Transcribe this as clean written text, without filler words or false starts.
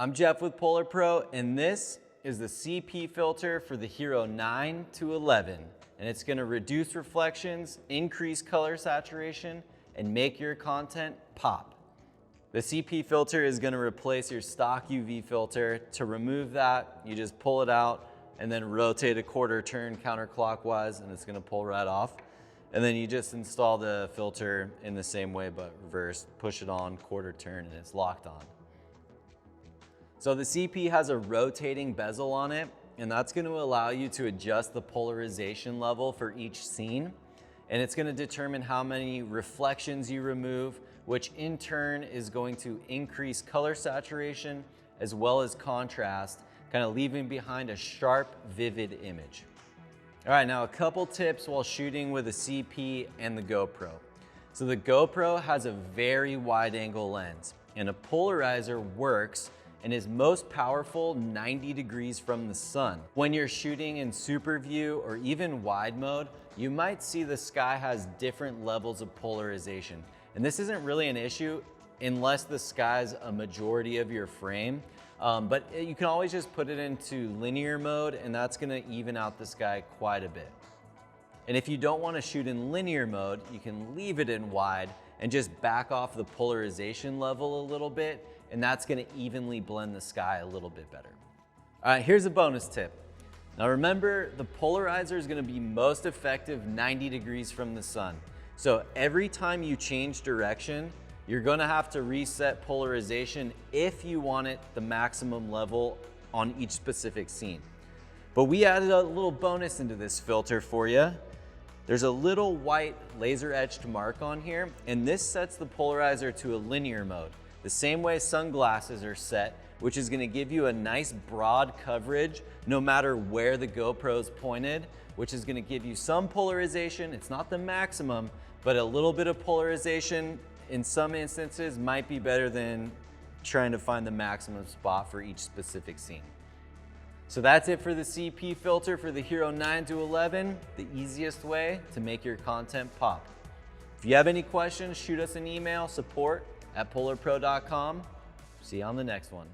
I'm Jeff with Polar Pro, and this is the CP filter for the Hero 9 to 11. And it's gonna reduce reflections, increase color saturation, and make your content pop. The CP filter is gonna replace your stock UV filter. To remove that, you just pull it out and then rotate a quarter turn counterclockwise, and it's gonna pull right off. And then you just install the filter in the same way but reverse, push it on, quarter turn, and it's locked on. So the CP has a rotating bezel on it, and that's going to allow you to adjust the polarization level for each scene. And it's going to determine how many reflections you remove, which in turn is going to increase color saturation as well as contrast, kind of leaving behind a sharp, vivid image. All right, now a couple tips while shooting with a CP and the GoPro. So the GoPro has a very wide angle lens, and a polarizer works and is most powerful 90 degrees from the sun. When you're shooting in super view or even wide mode, you might see the sky has different levels of polarization. And this isn't really an issue unless the sky's a majority of your frame. But you can always just put it into linear mode, and that's gonna even out the sky quite a bit. And if you don't wanna shoot in linear mode, you can leave it in wide and just back off the polarization level a little bit, and that's gonna evenly blend the sky a little bit better. All right, here's a bonus tip. Now remember, the polarizer is gonna be most effective 90 degrees from the sun. So every time you change direction, you're gonna have to reset polarization if you want it the maximum level on each specific scene. But we added a little bonus into this filter for you. There's a little white laser etched mark on here, and this sets the polarizer to a linear mode, the same way sunglasses are set, which is gonna give you a nice broad coverage no matter where the GoPro's pointed, which is gonna give you some polarization. It's not the maximum, but a little bit of polarization in some instances might be better than trying to find the maximum spot for each specific scene. So that's it for the CP filter for the Hero 9 to 11, the easiest way to make your content pop. If you have any questions, shoot us an email, support@polarpro.com. See you on the next one.